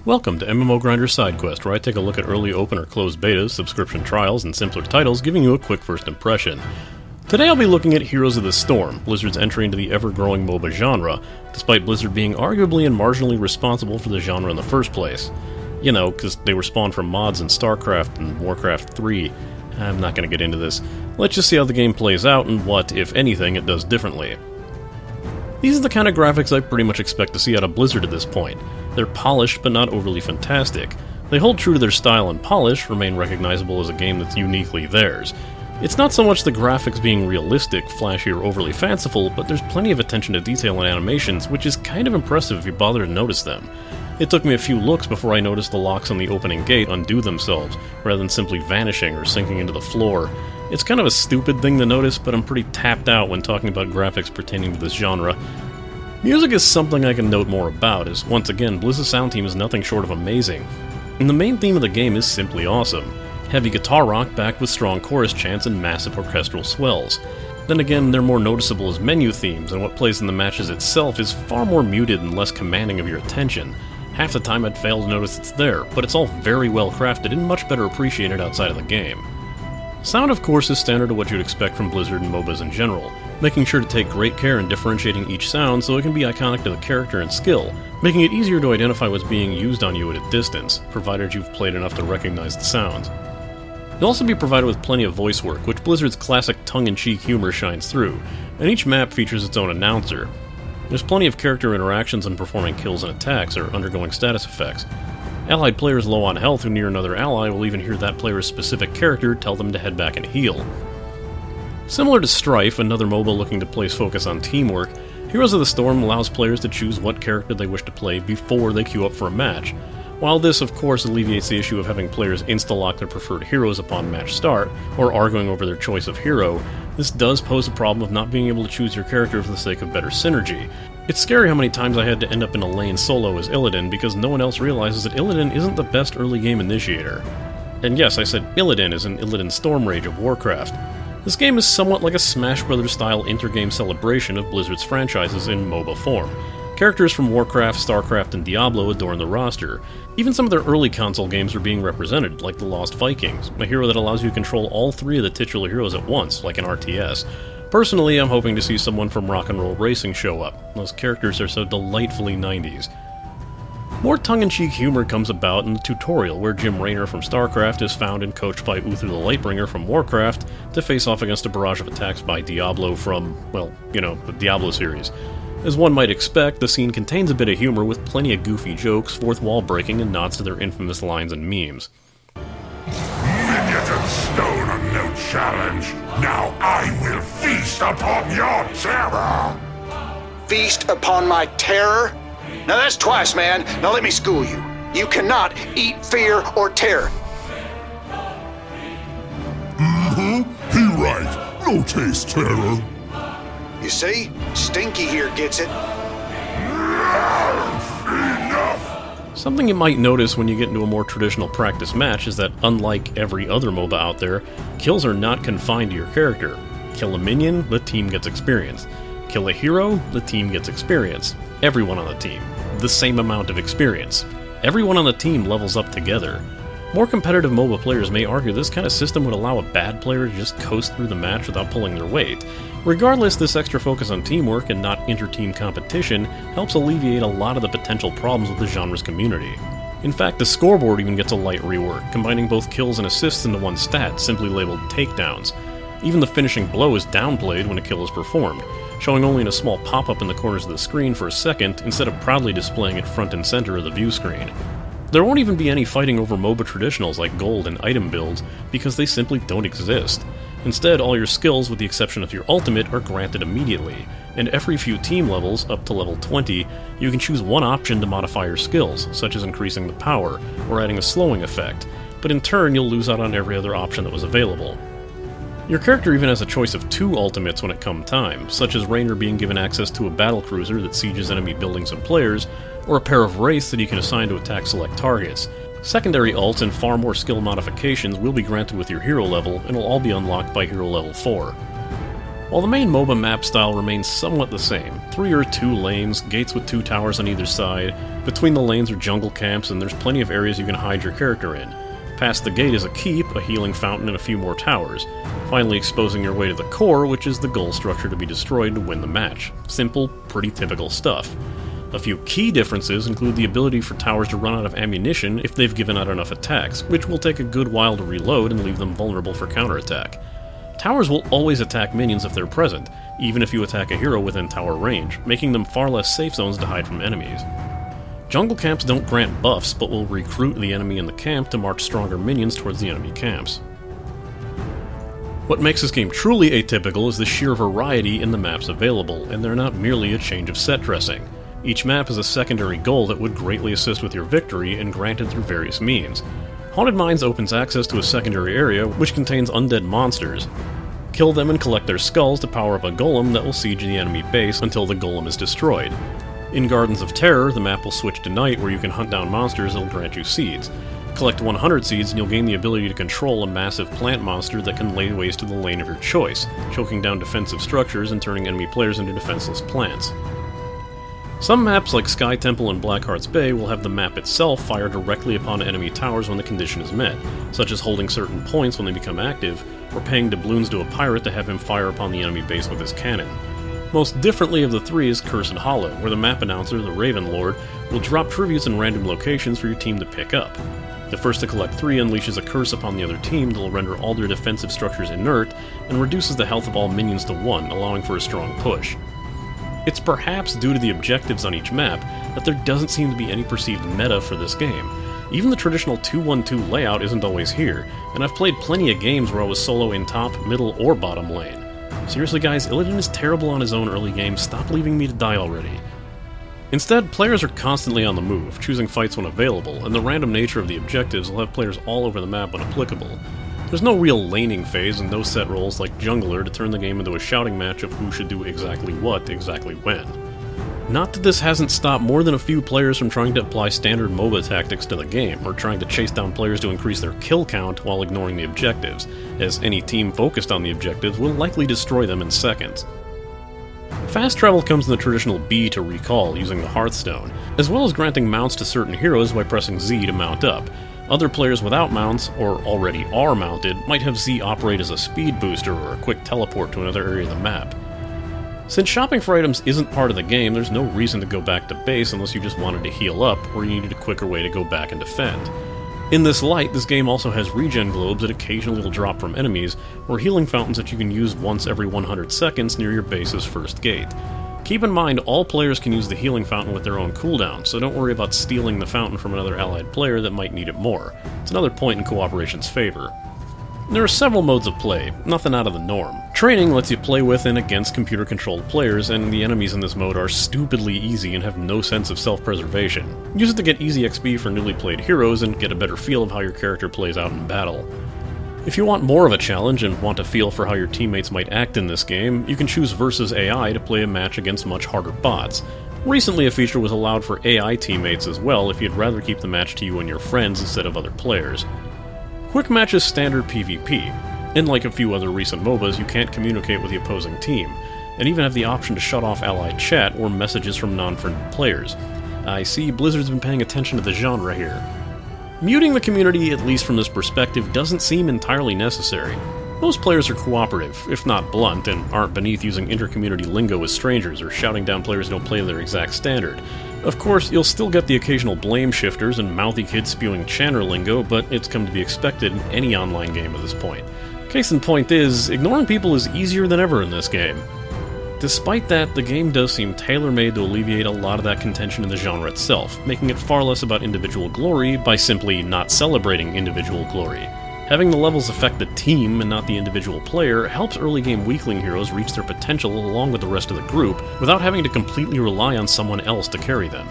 Welcome to MMO Grinder Sidequest, where I take a look at early open or closed betas, subscription trials, and simpler titles, giving you a quick first impression. Today I'll be looking at Heroes of the Storm, Blizzard's entry into the ever-growing MOBA genre, despite Blizzard being arguably and marginally responsible for the genre in the first place. You know, because they were spawned from mods in StarCraft and Warcraft 3. I'm not going to get into this. Let's just see how the game plays out and what, if anything, it does differently. These are the kind of graphics I pretty much expect to see out of Blizzard at this point. They're polished, but not overly fantastic. They hold true to their style and polish, remain recognizable as a game that's uniquely theirs. It's not so much the graphics being realistic, flashy, or overly fanciful, but there's plenty of attention to detail in animations, which is kind of impressive if you bother to notice them. It took me a few looks before I noticed the locks on the opening gate undo themselves, rather than simply vanishing or sinking into the floor. It's kind of a stupid thing to notice, but I'm pretty tapped out when talking about graphics pertaining to this genre. Music is something I can note more about, as once again, Blizz's sound team is nothing short of amazing. And the main theme of the game is simply awesome. Heavy guitar rock backed with strong chorus chants and massive orchestral swells. Then again, they're more noticeable as menu themes, and what plays in the matches itself is far more muted and less commanding of your attention. Half the time I'd fail to notice it's there, but it's all very well crafted and much better appreciated outside of the game. Sound, of course, is standard to what you'd expect from Blizzard and MOBAs in general, making sure to take great care in differentiating each sound so it can be iconic to the character and skill, making it easier to identify what's being used on you at a distance, provided you've played enough to recognize the sounds. You'll also be provided with plenty of voice work, which Blizzard's classic tongue-in-cheek humor shines through, and each map features its own announcer. There's plenty of character interactions when performing kills and attacks or undergoing status effects. Allied players low on health who near another ally will even hear that player's specific character tell them to head back and heal. Similar to Strife, another MOBA looking to place focus on teamwork, Heroes of the Storm allows players to choose what character they wish to play before they queue up for a match. While this, of course, alleviates the issue of having players insta-lock their preferred heroes upon match start, or arguing over their choice of hero, this does pose a problem of not being able to choose your character for the sake of better synergy. It's scary how many times I had to end up in a lane solo as Illidan because no one else realizes that Illidan isn't the best early game initiator. And yes, I said Illidan as in Illidan Stormrage of Warcraft. This game is somewhat like a Smash Bros. Style intergame celebration of Blizzard's franchises in MOBA form. Characters from Warcraft, StarCraft, and Diablo adorn the roster. Even some of their early console games are being represented, like the Lost Vikings, a hero that allows you to control all three of the titular heroes at once, like an RTS. Personally, I'm hoping to see someone from Rock and Roll Racing show up. Those characters are so delightfully 90s. More tongue-in-cheek humor comes about in the tutorial, where Jim Raynor from StarCraft is found and coached by Uther the Lightbringer from Warcraft to face off against a barrage of attacks by Diablo from, well, you know, the Diablo series. As one might expect, the scene contains a bit of humor with plenty of goofy jokes, fourth wall breaking, and nods to their infamous lines and memes. Minions of stone are no challenge. Now I will feast upon your terror. Feast upon my terror? Now that's twice, man. Now let me school you. You cannot eat fear or terror. He right. No taste terror. You see? Stinky here gets it. Enough! Something you might notice when you get into a more traditional practice match is that, unlike every other MOBA out there, kills are not confined to your character. Kill a minion, the team gets experience. Kill a hero, the team gets experience. Everyone on the team. The same amount of experience. Everyone on the team levels up together. More competitive MOBA players may argue this kind of system would allow a bad player to just coast through the match without pulling their weight. Regardless, this extra focus on teamwork and not inter-team competition helps alleviate a lot of the potential problems with the genre's community. In fact, the scoreboard even gets a light rework, combining both kills and assists into one stat, simply labeled takedowns. Even the finishing blow is downplayed when a kill is performed, showing only in a small pop-up in the corners of the screen for a second instead of proudly displaying it front and center of the view screen. There won't even be any fighting over MOBA traditionals like gold and item builds, because they simply don't exist. Instead, all your skills, with the exception of your ultimate, are granted immediately, and every few team levels, up to level 20, you can choose one option to modify your skills, such as increasing the power, or adding a slowing effect, but in turn you'll lose out on every other option that was available. Your character even has a choice of 2 ultimates when it comes time, such as Raynor being given access to a battlecruiser that sieges enemy buildings and players, or a pair of wraiths that he can assign to attack select targets. Secondary ults and far more skill modifications will be granted with your hero level, and will all be unlocked by hero level 4. While the main MOBA map style remains somewhat the same, 3 or 2 lanes, gates with 2 towers on either side, between the lanes are jungle camps, and there's plenty of areas you can hide your character in. Past the gate is a keep, a healing fountain, and a few more towers, finally exposing your way to the core, which is the goal structure to be destroyed to win the match. Simple, pretty typical stuff. A few key differences include the ability for towers to run out of ammunition if they've given out enough attacks, which will take a good while to reload and leave them vulnerable for counterattack. Towers will always attack minions if they're present, even if you attack a hero within tower range, making them far less safe zones to hide from enemies. Jungle camps don't grant buffs, but will recruit the enemy in the camp to march stronger minions towards the enemy camps. What makes this game truly atypical is the sheer variety in the maps available, and they're not merely a change of set dressing. Each map has a secondary goal that would greatly assist with your victory and granted through various means. Haunted Mines opens access to a secondary area which contains undead monsters. Kill them and collect their skulls to power up a golem that will siege the enemy base until the golem is destroyed. In Gardens of Terror, the map will switch to night where you can hunt down monsters that will grant you seeds. Collect 100 seeds and you'll gain the ability to control a massive plant monster that can lay waste to the lane of your choice, choking down defensive structures and turning enemy players into defenseless plants. Some maps like Sky Temple and Blackheart's Bay will have the map itself fire directly upon enemy towers when the condition is met, such as holding certain points when they become active, or paying doubloons to a pirate to have him fire upon the enemy base with his cannon. Most differently of the 3 is Cursed Hollow, where the map announcer, the Raven Lord, will drop tributes in random locations for your team to pick up. The first to collect 3 unleashes a curse upon the other team that will render all their defensive structures inert, and reduces the health of all minions to 1, allowing for a strong push. It's perhaps due to the objectives on each map that there doesn't seem to be any perceived meta for this game. Even the traditional 2-1-2 layout isn't always here, and I've played plenty of games where I was solo in top, middle, or bottom lane. Seriously guys, Illidan is terrible on his own early game, stop leaving me to die already. Instead, players are constantly on the move, choosing fights when available, and the random nature of the objectives will have players all over the map when applicable. There's no real laning phase and no set roles like jungler to turn the game into a shouting match of who should do exactly what, exactly when. Not that this hasn't stopped more than a few players from trying to apply standard MOBA tactics to the game, or trying to chase down players to increase their kill count while ignoring the objectives, as any team focused on the objectives will likely destroy them in seconds. Fast travel comes in the traditional B to recall using the Hearthstone, as well as granting mounts to certain heroes by pressing Z to mount up. Other players without mounts, or already are mounted, might have Z operate as a speed booster or a quick teleport to another area of the map. Since shopping for items isn't part of the game, there's no reason to go back to base unless you just wanted to heal up, or you needed a quicker way to go back and defend. In this light, this game also has regen globes that occasionally will drop from enemies, or healing fountains that you can use once every 100 seconds near your base's first gate. Keep in mind, all players can use the healing fountain with their own cooldown, so don't worry about stealing the fountain from another allied player that might need it more. It's another point in cooperation's favor. There are several modes of play, nothing out of the norm. Training lets you play with and against computer-controlled players, and the enemies in this mode are stupidly easy and have no sense of self-preservation. Use it to get easy XP for newly played heroes and get a better feel of how your character plays out in battle. If you want more of a challenge and want a feel for how your teammates might act in this game, you can choose Versus AI to play a match against much harder bots. Recently a feature was allowed for AI teammates as well if you'd rather keep the match to you and your friends instead of other players. Quick Match is standard PvP, and like a few other recent MOBAs, you can't communicate with the opposing team, and even have the option to shut off allied chat or messages from non-friended players. I see Blizzard's been paying attention to the genre here. Muting the community, at least from this perspective, doesn't seem entirely necessary. Most players are cooperative, if not blunt, and aren't beneath using inter-community lingo with strangers or shouting down players who don't play their exact standard. Of course, you'll still get the occasional blame shifters and mouthy kids spewing Channer lingo, but it's come to be expected in any online game at this point. Case in point is, ignoring people is easier than ever in this game. Despite that, the game does seem tailor-made to alleviate a lot of that contention in the genre itself, making it far less about individual glory by simply not celebrating individual glory. Having the levels affect the team and not the individual player helps early game weakling heroes reach their potential along with the rest of the group without having to completely rely on someone else to carry them.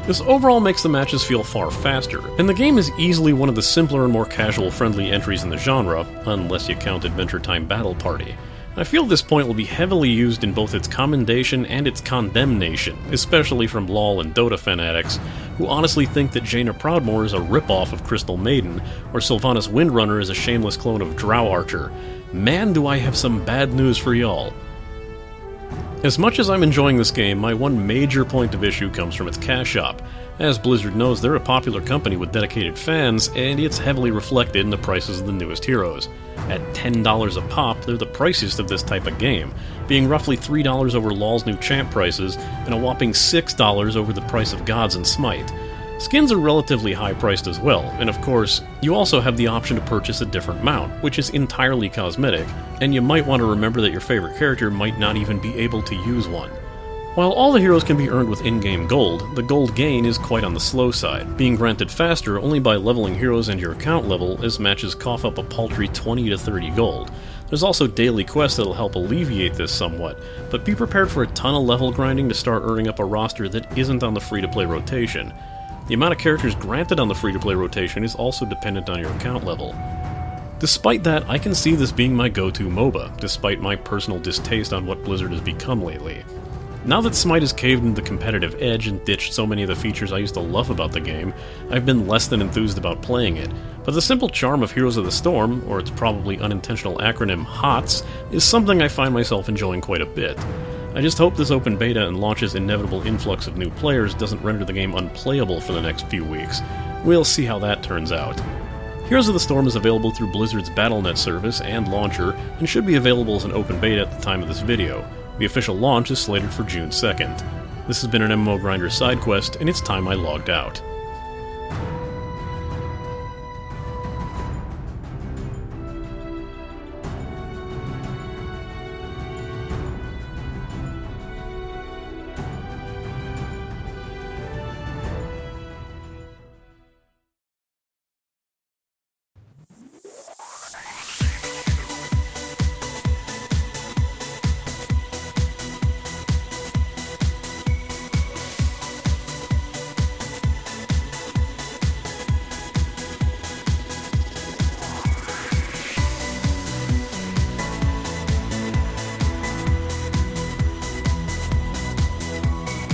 This overall makes the matches feel far faster, and the game is easily one of the simpler and more casual-friendly entries in the genre, unless you count Adventure Time Battle Party. I feel this point will be heavily used in both its commendation and its condemnation, especially from LoL and Dota fanatics, who honestly think that Jaina Proudmoore is a ripoff of Crystal Maiden, or Sylvanas Windrunner is a shameless clone of Drow Archer. Man, do I have some bad news for y'all. As much as I'm enjoying this game, my one major point of issue comes from its cash shop. As Blizzard knows, they're a popular company with dedicated fans, and it's heavily reflected in the prices of the newest heroes. At $10 a pop, they're the priciest of this type of game, being roughly $3 over LoL's new champ prices, and a whopping $6 over the price of Gods and Smite. Skins are relatively high priced as well, and of course, you also have the option to purchase a different mount, which is entirely cosmetic, and you might want to remember that your favorite character might not even be able to use one. While all the heroes can be earned with in-game gold, the gold gain is quite on the slow side, being granted faster only by leveling heroes and your account level, as matches cough up a paltry 20 to 30 gold. There's also daily quests that'll help alleviate this somewhat, but be prepared for a ton of level grinding to start earning up a roster that isn't on the free-to-play rotation. The amount of characters granted on the free-to-play rotation is also dependent on your account level. Despite that, I can see this being my go-to MOBA, despite my personal distaste on what Blizzard has become lately. Now that Smite has caved into the competitive edge and ditched so many of the features I used to love about the game, I've been less than enthused about playing it, but the simple charm of Heroes of the Storm, or its probably unintentional acronym HOTS, is something I find myself enjoying quite a bit. I just hope this open beta and launch's inevitable influx of new players doesn't render the game unplayable for the next few weeks. We'll see how that turns out. Heroes of the Storm is available through Blizzard's Battle.net service and launcher, and should be available as an open beta at the time of this video. The official launch is slated for June 2nd. This has been an MMO Grinder Sidequest, and it's time I logged out.